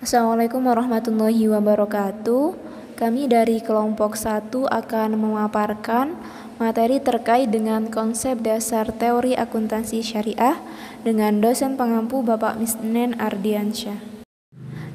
Assalamualaikum warahmatullahi wabarakatuh. Kami dari kelompok 1 akan memaparkan materi terkait dengan konsep dasar teori akuntansi syariah dengan dosen pengampu Bapak Misnen Ardiansyah.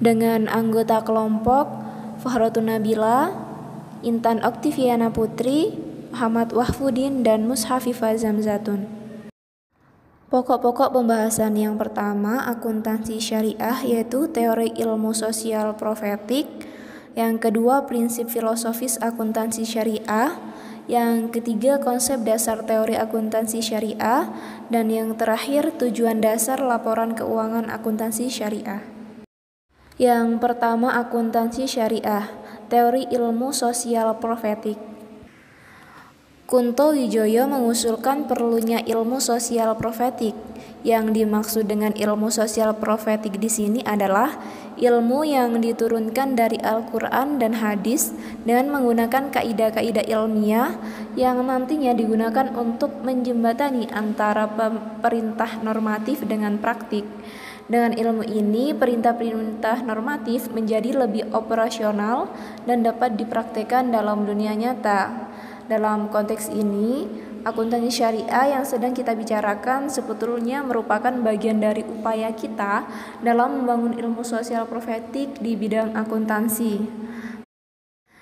Dengan anggota kelompok Fahratun Nabila, Intan Oktiviana Putri, Muhammad Wahfudin, dan Mushafifah Zamzatun. Pokok-pokok pembahasan yang pertama, akuntansi syariah, yaitu teori ilmu sosial profetik. Yang kedua, prinsip filosofis akuntansi syariah. Yang ketiga, konsep dasar teori akuntansi syariah. Dan yang terakhir, tujuan dasar laporan keuangan akuntansi syariah. Yang pertama, akuntansi syariah, teori ilmu sosial profetik. Kunto Wijoyo mengusulkan perlunya ilmu sosial profetik. Yang dimaksud dengan ilmu sosial profetik di sini adalah ilmu yang diturunkan dari Al-Quran dan hadis dengan menggunakan kaidah-kaidah ilmiah yang nantinya digunakan untuk menjembatani antara perintah normatif dengan praktik. Dengan ilmu ini, perintah-perintah normatif menjadi lebih operasional dan dapat dipraktikkan dalam dunia nyata. Dalam konteks ini, akuntansi syariah yang sedang kita bicarakan sebetulnya merupakan bagian dari upaya kita dalam membangun ilmu sosial profetik di bidang akuntansi.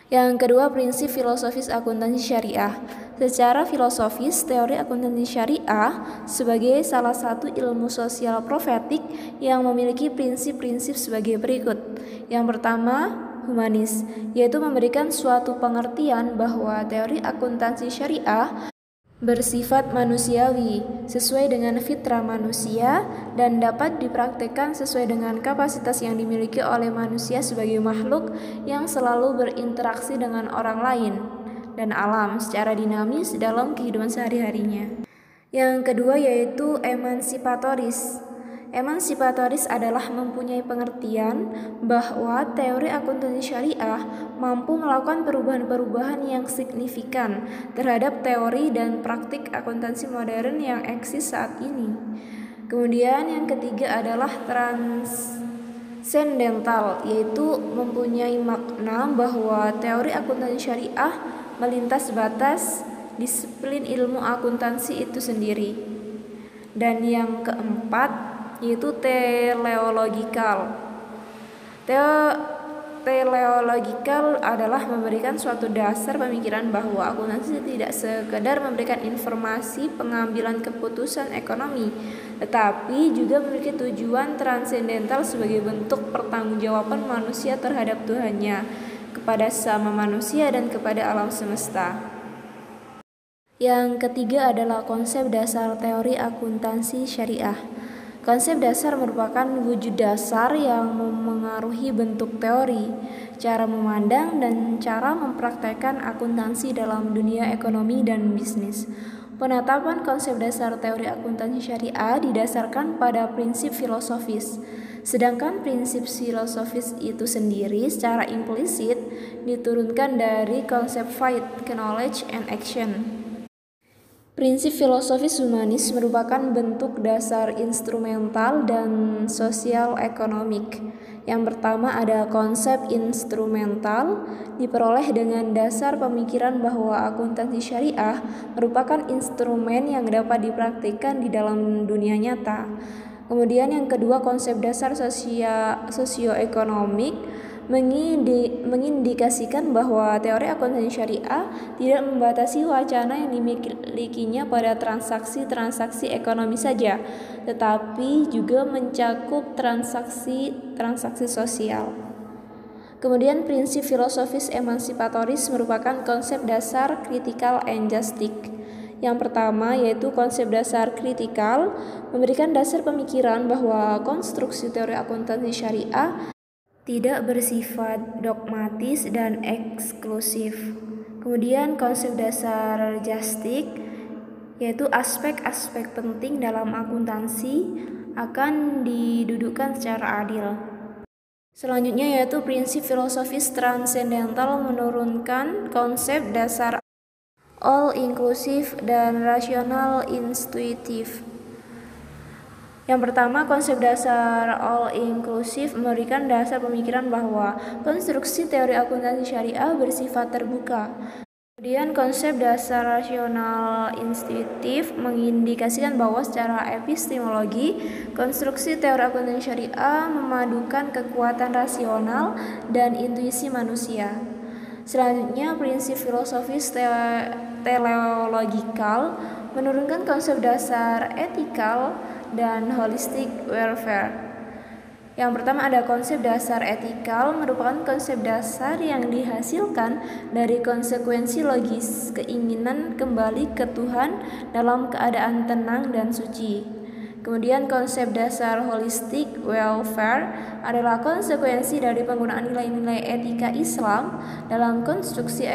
Yang kedua, prinsip filosofis akuntansi syariah. Secara filosofis, teori akuntansi syariah sebagai salah satu ilmu sosial profetik yang memiliki prinsip-prinsip sebagai berikut. Yang pertama, humanis, yaitu memberikan suatu pengertian bahwa teori akuntansi syariah bersifat manusiawi, sesuai dengan fitrah manusia dan dapat dipraktikkan sesuai dengan kapasitas yang dimiliki oleh manusia sebagai makhluk yang selalu berinteraksi dengan orang lain dan alam secara dinamis dalam kehidupan sehari-harinya. Yang kedua yaitu emansipatoris. Emansipatoris adalah mempunyai pengertian bahwa teori akuntansi syariah mampu melakukan perubahan-perubahan yang signifikan terhadap teori dan praktik akuntansi modern yang eksis saat ini. Kemudian yang ketiga adalah transendental, yaitu mempunyai makna bahwa teori akuntansi syariah melintas batas disiplin ilmu akuntansi itu sendiri. Dan yang keempat yaitu teleologikal. Teleologikal adalah memberikan suatu dasar pemikiran bahwa akuntansi tidak sekedar memberikan informasi pengambilan keputusan ekonomi, tetapi juga memiliki tujuan transendental sebagai bentuk pertanggungjawaban manusia terhadap Tuhannya, kepada sesama manusia dan kepada alam semesta. Yang ketiga adalah konsep dasar teori akuntansi syariah. Konsep dasar merupakan wujud dasar yang memengaruhi bentuk teori, cara memandang, dan cara mempraktekkan akuntansi dalam dunia ekonomi dan bisnis. Penetapan konsep dasar teori akuntansi syariah didasarkan pada prinsip filosofis, sedangkan prinsip filosofis itu sendiri secara implisit diturunkan dari konsep faith, knowledge, and action. Prinsip filosofis humanis merupakan bentuk dasar instrumental dan sosial ekonomik. Yang pertama ada konsep instrumental, diperoleh dengan dasar pemikiran bahwa akuntansi syariah merupakan instrumen yang dapat dipraktikkan di dalam dunia nyata. Kemudian yang kedua, konsep dasar sosioekonomik mengindikasikan bahwa teori akuntansi syariah tidak membatasi wacana yang dimilikinya pada transaksi-transaksi ekonomi saja, tetapi juga mencakup transaksi sosial. Kemudian prinsip filosofis emansipatoris merupakan konsep dasar critical and justice. Yang pertama yaitu konsep dasar kritikal, memberikan dasar pemikiran bahwa konstruksi teori akuntansi syariah tidak bersifat dogmatis dan eksklusif. Kemudian konsep dasar justik, yaitu aspek-aspek penting dalam akuntansi akan didudukkan secara adil. Selanjutnya yaitu prinsip filosofis transendental menurunkan konsep dasar all inclusive dan rasional intuitif. Yang pertama, konsep dasar all-inclusive memberikan dasar pemikiran bahwa konstruksi teori akuntansi syariah bersifat terbuka. Kemudian konsep dasar rasional intuitif mengindikasikan bahwa secara epistemologi, konstruksi teori akuntansi syariah memadukan kekuatan rasional dan intuisi manusia. Selanjutnya, prinsip filosofis teleologikal menurunkan konsep dasar etikal dan holistic welfare. Yang pertama ada konsep dasar etikal, merupakan konsep dasar yang dihasilkan dari konsekuensi logis keinginan kembali ke Tuhan dalam keadaan tenang dan suci. Kemudian konsep dasar holistic welfare adalah konsekuensi dari penggunaan nilai-nilai etika Islam dalam konstruksi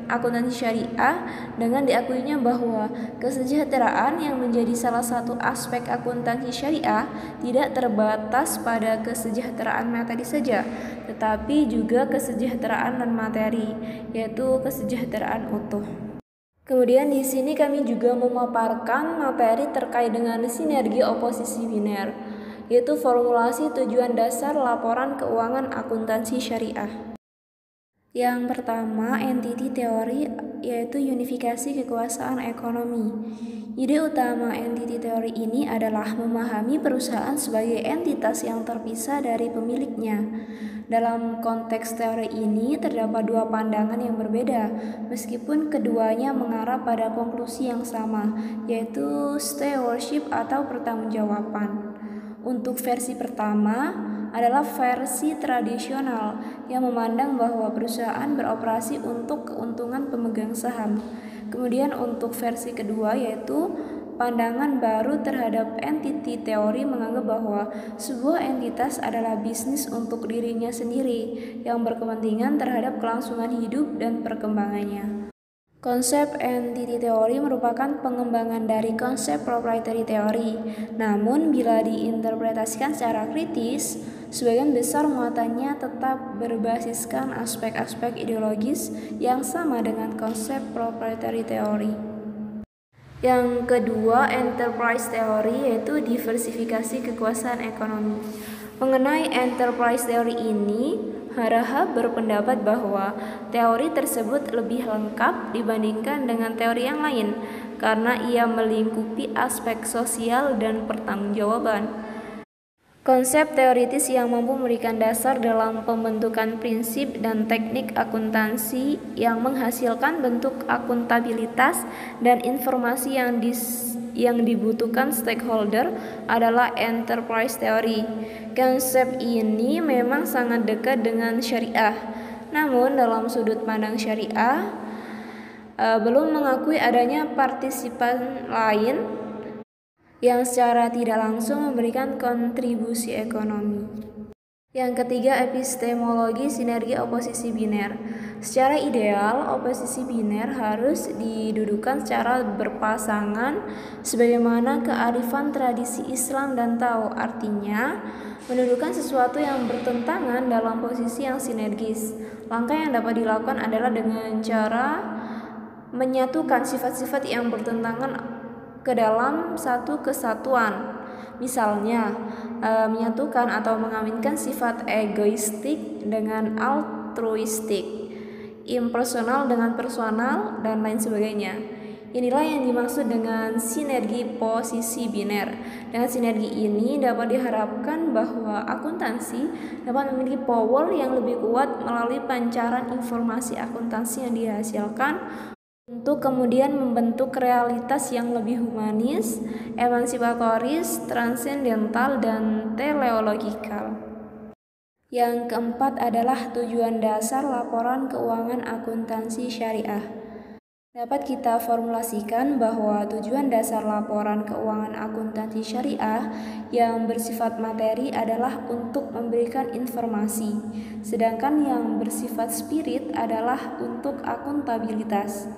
akuntansi syariah dengan diakuinya bahwa kesejahteraan yang menjadi salah satu aspek akuntansi syariah tidak terbatas pada kesejahteraan materi saja, tetapi juga kesejahteraan non-materi, yaitu kesejahteraan utuh. Kemudian di sini kami juga memaparkan materi terkait dengan sinergi oposisi biner, yaitu formulasi tujuan dasar laporan keuangan akuntansi syariah. Yang pertama, entity teori, yaitu unifikasi kekuasaan ekonomi. Ide utama entity teori ini adalah memahami perusahaan sebagai entitas yang terpisah dari pemiliknya. Dalam konteks teori ini terdapat dua pandangan yang berbeda, meskipun keduanya mengarah pada konklusi yang sama, yaitu stewardship atau pertanggungjawaban. Untuk versi pertama adalah versi tradisional yang memandang bahwa perusahaan beroperasi untuk keuntungan pemegang saham. Kemudian untuk versi kedua yaitu pandangan baru terhadap entity teori menganggap bahwa sebuah entitas adalah bisnis untuk dirinya sendiri yang berkepentingan terhadap kelangsungan hidup dan perkembangannya. Konsep entity teori merupakan pengembangan dari konsep proprietary teori. Namun bila diinterpretasikan secara kritis, sebagian besar muatannya tetap berbasiskan aspek-aspek ideologis yang sama dengan konsep proprietary teori. Yang kedua, enterprise teori, yaitu diversifikasi kekuasaan ekonomi. Mengenai enterprise teori ini, Harahap berpendapat bahwa teori tersebut lebih lengkap dibandingkan dengan teori yang lain karena ia melingkupi aspek sosial dan pertanggungjawaban. Konsep teoritis yang mampu memberikan dasar dalam pembentukan prinsip dan teknik akuntansi yang menghasilkan bentuk akuntabilitas dan informasi yang dibutuhkan stakeholder adalah enterprise teori. Konsep ini memang sangat dekat dengan syariah, namun dalam sudut pandang syariah belum mengakui adanya partisipan lain yang secara tidak langsung memberikan kontribusi ekonomi. Yang ketiga, epistemologi sinergi oposisi biner. Secara ideal, oposisi biner harus didudukan secara berpasangan sebagaimana kearifan tradisi Islam dan Tao. Artinya, mendudukan sesuatu yang bertentangan dalam posisi yang sinergis. Langkah yang dapat dilakukan adalah dengan cara menyatukan sifat-sifat yang bertentangan ke dalam satu kesatuan. Misalnya, menyatukan atau mengawinkan sifat egoistik dengan altruistik, impersonal dengan personal, dan lain sebagainya. Inilah yang dimaksud dengan sinergi posisi biner. Dengan sinergi ini dapat diharapkan bahwa akuntansi dapat memiliki power yang lebih kuat melalui pancaran informasi akuntansi yang dihasilkan untuk kemudian membentuk realitas yang lebih humanis, emansipatoris, transendental, dan teleologikal. Yang keempat adalah tujuan dasar laporan keuangan akuntansi syariah. Dapat kita formulasikan bahwa tujuan dasar laporan keuangan akuntansi syariah yang bersifat materi adalah untuk memberikan informasi, sedangkan yang bersifat spirit adalah untuk akuntabilitas.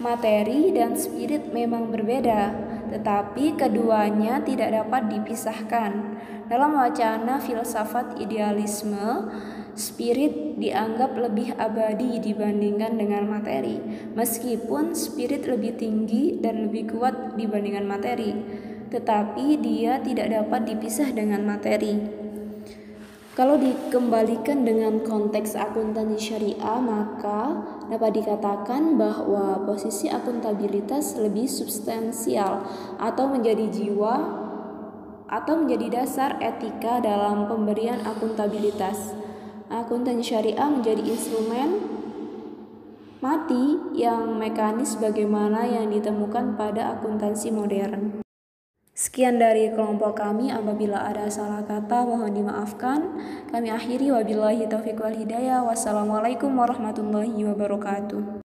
Materi dan spirit memang berbeda, tetapi keduanya tidak dapat dipisahkan. Dalam wacana filsafat idealisme, spirit dianggap lebih abadi dibandingkan dengan materi, meskipun spirit lebih tinggi dan lebih kuat dibandingkan materi. tetapi dia tidak dapat dipisah dengan materi. Kalau dikembalikan dengan konteks akuntansi syariah, maka dapat dikatakan bahwa posisi akuntabilitas lebih substansial atau menjadi jiwa atau menjadi dasar etika dalam pemberian akuntabilitas. Akuntansi syariah menjadi instrumen mati yang mekanis sebagaimana yang ditemukan pada akuntansi modern. Sekian dari kelompok kami, apabila ada salah kata mohon dimaafkan. Kami akhiri, wabillahi taufiq wal hidayah. Wassalamualaikum warahmatullahi wabarakatuh.